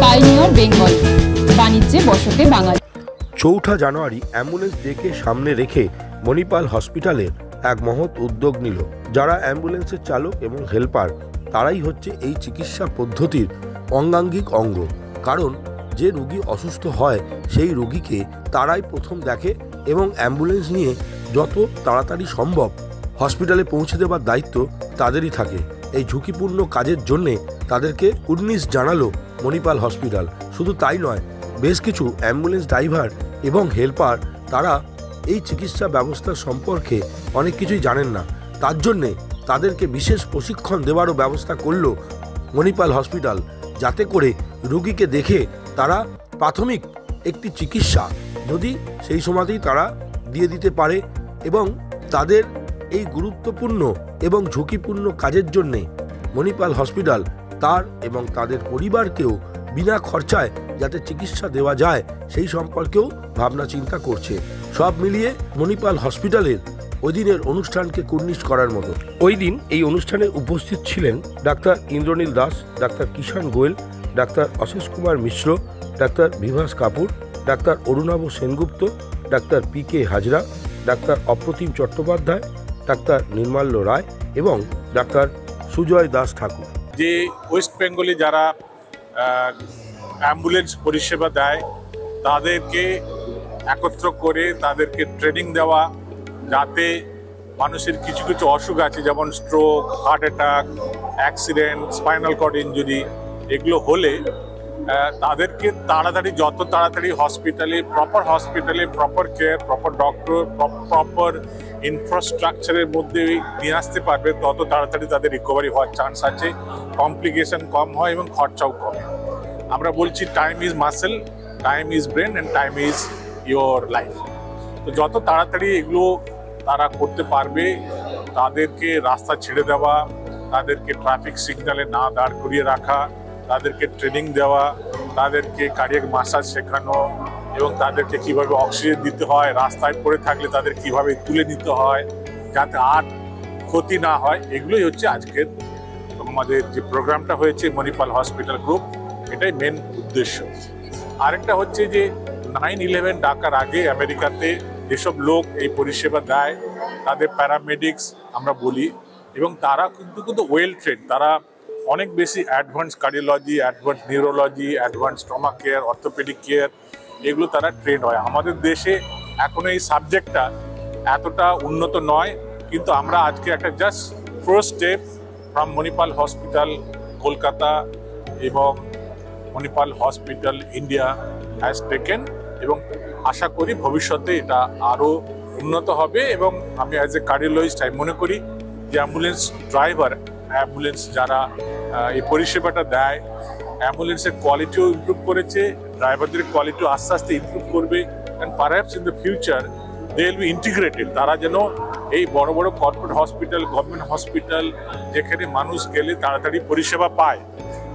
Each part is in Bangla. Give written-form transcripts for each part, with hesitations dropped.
পাইনিয়র বেঙ্গল, বাণিজ্যে বসতে বাঙালি। 4 জানুয়ারি অ্যাম্বুলেন্স ডেকে সামনে রেখে মণিপাল হসপিটালের এক মহৎ উদ্যোগ নিল। যারা অ্যাম্বুলেন্সের চালক এবং হেল্পার, তারাই হচ্ছে এই চিকিৎসা পদ্ধতির অঙ্গাঙ্গিক অঙ্গ। কারণ যে রোগী অসুস্থ হয় সেই রোগীকে তারাই প্রথম দেখে এবং অ্যাম্বুলেন্স নিয়ে যত তাড়াতাড়ি সম্ভব হসপিটালে পৌঁছে দেওয়ার দায়িত্ব তাদেরই থাকে। এই ঝুঁকিপূর্ণ কাজের জন্যে তাদেরকে কুর্নিশ জানালো মণিপাল হসপিটাল। শুধু তাই নয়, বেশ কিছু অ্যাম্বুলেন্স ড্রাইভার এবং হেল্পার তারা এই চিকিৎসা ব্যবস্থা সম্পর্কে অনেক কিছুই জানেন না। তার জন্যে তাদেরকে বিশেষ প্রশিক্ষণ দেওয়ারও ব্যবস্থা করলো মণিপাল হসপিটাল, যাতে করে রোগীকে দেখে তারা প্রাথমিক একটি চিকিৎসা যদি সেই সময়তেই তারা দিয়ে দিতে পারে এবং তাদের এই গুরুত্বপূর্ণ এবং ঝুঁকিপূর্ণ কাজের জন্যে মণিপাল হসপিটাল তার এবং তাদের পরিবারকেও বিনা খরচায় যাতে চিকিৎসা দেওয়া যায় সেই সম্পর্কেও ভাবনা চিন্তা করছে। সব মিলিয়ে মণিপাল হসপিটালের ওই দিনের অনুষ্ঠানকে কুর্নিশ করার মতো। ওই দিন এই অনুষ্ঠানে উপস্থিত ছিলেন doctor Indranil Das, doctor Kishan Goyal, doctor Ashesh Kumar Mishra, doctor Bibhas Kapoor, doctor Arunabha Sengupta, doctor PK Hazra, doctor Apratim Chattopadhyay, doctor Nirmalya Roy এবং ডাক্তার সুজয় দাস ঠাকুর। যে ওয়েস্ট বেঙ্গলে যারা অ্যাম্বুলেন্স পরিষেবা দেয় তাদেরকে একত্র করে তাদেরকে ট্রেনিং দেওয়া, যাতে মানুষের কিছু কিছু অসুখ আছে যেমন stroke, heart attack, accident, spinal cord injury, এগুলো হলে তাদেরকে তাড়াতাড়ি যত তাড়াতাড়ি হসপিটালে proper care, proper doctor, proper ইনফ্রাস্ট্রাকচারের মধ্যে নিয়ে আসতে পারবে, তত তাড়াতাড়ি তাদের রিকভারি হওয়ার চান্স আছে, কমপ্লিকেশন কম হয় এবং খরচাও কমে। আমরা বলছি time is muscle, time is brain and time is your life. তো যত তাড়াতাড়ি এগুলো তারা করতে পারবে, তাদেরকে রাস্তা ছেড়ে দেওয়া, তাদেরকে ট্রাফিক সিগন্যালে না দাঁড় করিয়ে রাখা, তাদেরকে ট্রেনিং দেওয়া, তাদেরকে কার্ডিয়াক মাসাজ শেখানো এবং তাদেরকে কিভাবে অক্সিজেন দিতে হয়, রাস্তায় পড়ে থাকলে তাদের কিভাবে তুলে নিতে হয় যাতে আর ক্ষতি না হয়, এগুলোই হচ্ছে আজকের আমাদের যে প্রোগ্রামটা হয়েছে মণিপাল হসপিটাল গ্রুপ, এটাই মেন উদ্দেশ্য। আরেকটা হচ্ছে যে 9/11 ডাকার আগে আমেরিকাতে যেসব লোক এই পরিষেবা দেয় তাদের প্যারামেডিক্স আমরা বলি, এবং তারা কিন্তু ওয়েল ট্রেন, তারা অনেক বেশি advance cardiology, advance neurology, advance stomach care, orthopaedic care, এগুলো তারা ট্রেন হয়। আমাদের দেশে এখনো এই সাবজেক্টটা এতটা উন্নত নয়, কিন্তু আমরা আজকে একটা just first step from Manipal hospital Kolkata এবং Manipal hospital India has taken, এবং আশা করি ভবিষ্যতে এটা আরও উন্নত হবে। এবং আমি অ্যাজ এ কার্ডিওলজিস্ট আমি মনে করি যে অ্যাম্বুলেন্স ড্রাইভার, অ্যাম্বুলেন্স যারা এই পরিষেবাটা দেয়, অ্যাম্বুলেন্সের কোয়ালিটিও ইমপ্রুভ করেছে, ড্রাইভারদের কোয়ালিটিও আস্তে আস্তে ইমপ্রুভ করবে, and perhaps in the future they will be integrated. তারা যেন এই বড় বড় কর্পোরেট হসপিটাল, গভর্নমেন্ট হসপিটাল, যেখানে মানুষ গেলে তাড়াতাড়ি পরিষেবা পায়,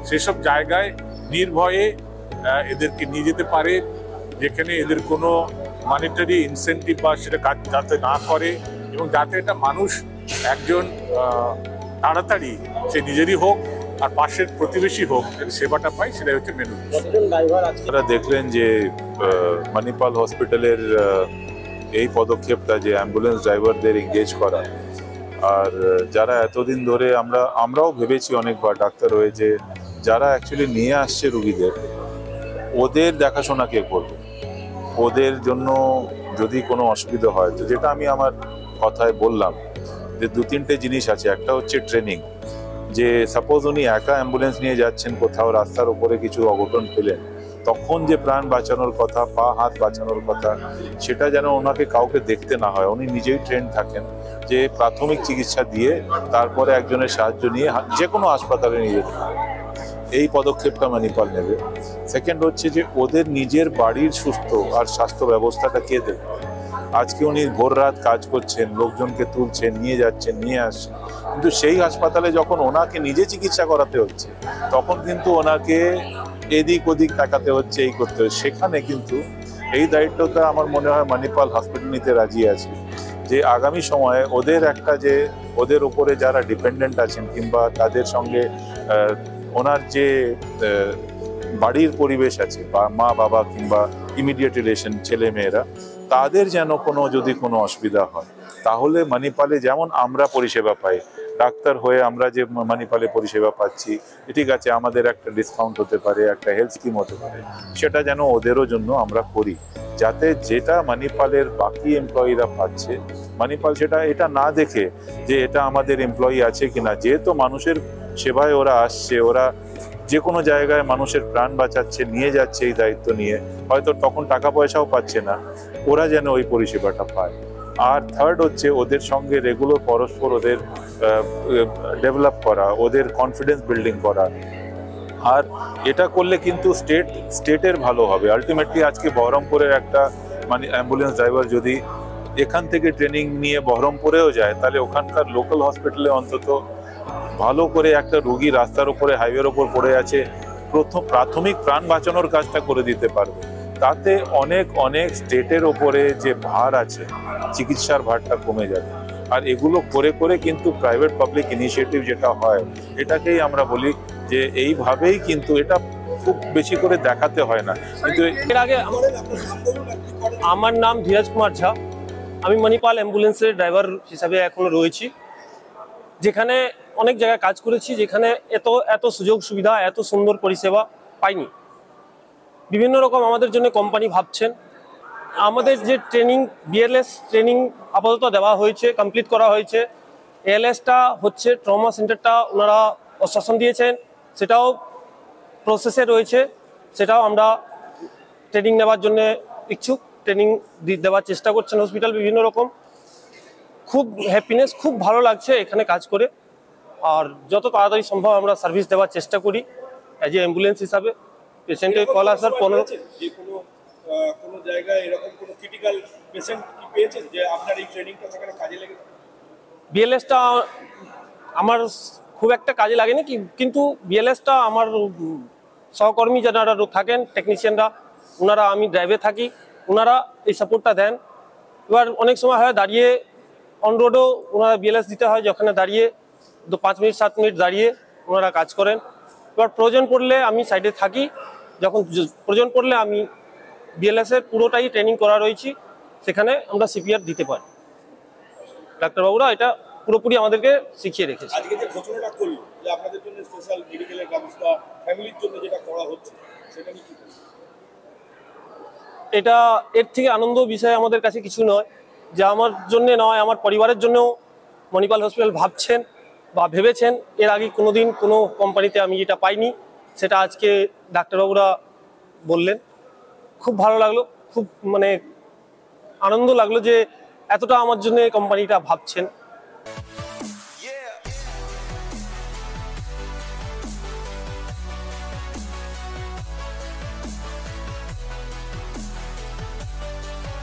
সেসব জায়গায় নির্ভয়ে এদেরকে নিয়ে যেতে পারে, যেখানে এদের কোনো মানিটারি ইনসেন্টিভ বা সেটা কাজ যাতে না করে, এবং যাতে এটা মানুষ একজন তাড়াতাড়ি সে নিজেরই হোক আর পাশের প্রতিবেশী হোক সেবাটা পায়, সেটাই হচ্ছে মেনু। আপনারা দেখলেন যে মণিপাল হসপিটালের এই পদক্ষেপটা যে অ্যাম্বুলেন্স ড্রাইভারদের এঙ্গেজ করা, আর যারা এতদিন ধরে আমরাও ভেবেছি অনেকবার ডাক্তার হয়ে যে যারা অ্যাকচুয়ালি নিয়ে আসছে রুগীদের, ওদের দেখাশোনা কে করবে, ওদের জন্য যদি কোনো অসুবিধা হয়, তো যেটা আমি আমার কথায় বললাম যে 2-3টে জিনিস আছে। একটা হচ্ছে ট্রেনিং, যে সাপোজ উনি একা অ্যাম্বুলেন্স নিয়ে যাচ্ছেন কোথাও, রাস্তার উপরে কিছু অঘটন পেলেন, তখন যে প্রাণ বাঁচানোর কথা, পা হাত বাঁচানোর কথা, সেটা যেন ওনাকে কাউকে দেখতে না হয়, উনি নিজেই ট্রেন থাকেন যে প্রাথমিক চিকিৎসা দিয়ে তারপরে একজনের সাহায্য নিয়ে যে কোনো হাসপাতালে নিয়ে যেতে পারে। এই পদক্ষেপটা মণিপাল নেবে। সেকেন্ড হচ্ছে যে ওদের নিজের বাড়ির সুস্থ আর স্বাস্থ্য ব্যবস্থাটা কে দেবে। আজকে উনি ভোর রাত কাজ করছেন, লোকজনকে তুলছেন, নিয়ে যাচ্ছেন, নিয়ে আসছেন, কিন্তু সেই হাসপাতালে যখন ওনাকে নিজে চিকিৎসা করাতে হচ্ছে, তখন কিন্তু ওনাকে এদিক ওদিক তাকাতে হচ্ছে, এই করতে হচ্ছে। সেখানে কিন্তু এই দায়িত্বটা আমার মনে হয় মণিপাল হসপিটাল নিতে রাজি আছে, যে আগামী সময়ে ওদের একটা যে ওদের উপরে যারা ডিপেন্ডেন্ট আছেন কিংবা তাদের সঙ্গে ওনার যে বাড়ির পরিবেশ আছে বা মা বাবা কিংবা ইমিডিয়েট রিলেশন ছেলে মেয়েরা, তাদের যেন যদি কোনো অসুবিধা হয়, তাহলে মণিপালে যেমন আমরা পরিষেবা পাই, ডাক্তার হয়ে আমরা যে মণিপালে পরিষেবা পাচ্ছি, ঠিক আছে, আমাদের একটা ডিসকাউন্ট হতে পারে, একটা হেলথ স্কিম হতে পারে, সেটা যেন ওদেরও জন্য আমরা করি, যাতে যেটা মণিপালের বাকি এমপ্লয়িরা পাচ্ছে, মণিপাল সেটা এটা না দেখে যে এটা আমাদের এমপ্লয়ি আছে কিনা, যেহেতু মানুষের সেবায় ওরা আসছে, ওরা যে কোনো জায়গায় মানুষের প্রাণ বাঁচাচ্ছে, নিয়ে যাচ্ছে এই দায়িত্ব নিয়ে, হয়তো তখন টাকা পয়সাও পাচ্ছে না, ওরা যেন ওই পরিষেবাটা পায়। আর থার্ড হচ্ছে ওদের সঙ্গে রেগুলার পরস্পর ওদের ডেভেলপ করা, ওদের কনফিডেন্স বিল্ডিং করা। আর এটা করলে কিন্তু স্টেটের ভালো হবে আলটিমেটলি। আজকে বহরমপুরের একটা অ্যাম্বুলেন্স ড্রাইভার যদি এখান থেকে ট্রেনিং নিয়ে বহরমপুরেও যায়, তাহলে ওখানকার লোকাল হসপিটালে অন্তত ভালো করে একটা রুগী রাস্তার উপরে হাইওয়ের ওপর পড়ে আছে, প্রাথমিক প্রাণ বাঁচানোর কাজটা করে দিতে পারবে। তাতে অনেক অনেক স্টেটের ওপরে যে ভার আছে, চিকিৎসার ভারটা কমে যাবে। আর এগুলো করে করে কিন্তু প্রাইভেট পাবলিক ইনিশিয়েটিভ যেটা হয়, এটাকেই আমরা বলি যে এইভাবেই কিন্তু এটা খুব বেশি করে দেখাতে হয় না। কিন্তু এর আগে আমার নাম ধীরাজ কুমার ঝা, আমি মণিপাল অ্যাম্বুলেন্সের ড্রাইভার হিসাবে এখনো রয়েছি। যেখানে অনেক জায়গায় কাজ করেছি, যেখানে এত সুযোগ সুবিধা, এত সুন্দর পরিষেবা পাইনি। বিভিন্ন রকম আমাদের জন্য কোম্পানি ভাবছেন। আমাদের যে ট্রেনিং, বিএলএস ট্রেনিং আপাতত দেওয়া হয়েছে, কমপ্লিট করা হয়েছে। এএলএসটা হচ্ছে ট্রমা সেন্টারটা ওনারা আশ্বাসন দিয়েছেন, সেটাও প্রসেসে রয়েছে, সেটাও আমরা ট্রেনিং নেওয়ার জন্য ইচ্ছুক। ট্রেনিং দেওয়ার চেষ্টা করছেন হসপিটাল বিভিন্ন রকম। খুব হ্যাপিনেস, খুব ভালো লাগছে এখানে কাজ করে। আর যত তাড়াতাড়ি সম্ভব আমরা সার্ভিস দেওয়ার চেষ্টা করি অ্যাজ এ অ্যাম্বুলেন্স হিসাবে। পেশেন্টের কল আসার 15 কোনো জায়গায় এরকম কোনো ক্রিটিক্যাল পেশেন্ট কি পেয়েছেন যে আপনার এই ট্রেনিংটা সেখানে কাজে লেগেছে? বিএলএসটা আমার খুব একটা কাজে লাগেনি, কিন্তু বিএলএসটা আমার সহকর্মী যারা থাকেন, টেকনিশিয়ানরা, ওনারা, আমি ড্রাইভে থাকি, ওনারা এই সাপোর্টটা দেন। এবার অনেক সময় হয় দাঁড়িয়ে অন রোডও ওনারা বিএলএস দিতে হয়, যেখানে দাঁড়িয়ে 5 মিনিট 7 মিনিট দাঁড়িয়ে ওনারা কাজ করেন। এবার প্রয়োজন পড়লে আমি সাইডে থাকি, যখন প্রয়োজন পড়লে আমি বিএলএসের পুরোটাই ট্রেনিং করা রয়েছি, সেখানে আমরা সিপিআর দিতে পারি। ডাক্তারবাবুরা এটা পুরোপুরি আমাদেরকে শিখিয়ে রেখেছে। আজকে যে ঘোষণাটা করলো যে আপনাদের জন্য স্পেশাল মেডিকেলের ব্যবস্থা, ফ্যামিলির জন্য যেটা করা হচ্ছে, সেটা নিয়ে কি বলবেন? এটা এর থেকে আনন্দ বিষয় আমাদের কাছে কিছু নয়, যে আমার জন্য নয়, আমার পরিবারের জন্যও মণিপাল হসপিটাল ভাবছেন বা ভেবেছেন। এর আগে কোনোদিন কোনো কোম্পানিতে আমি যেটা পাইনি, সেটা আজকে ডাক্তারবাবুরা বললেন। খুব ভালো লাগলো, খুব আনন্দ লাগলো যে এতটা আমার জন্য কোম্পানিটা ভাবছেন।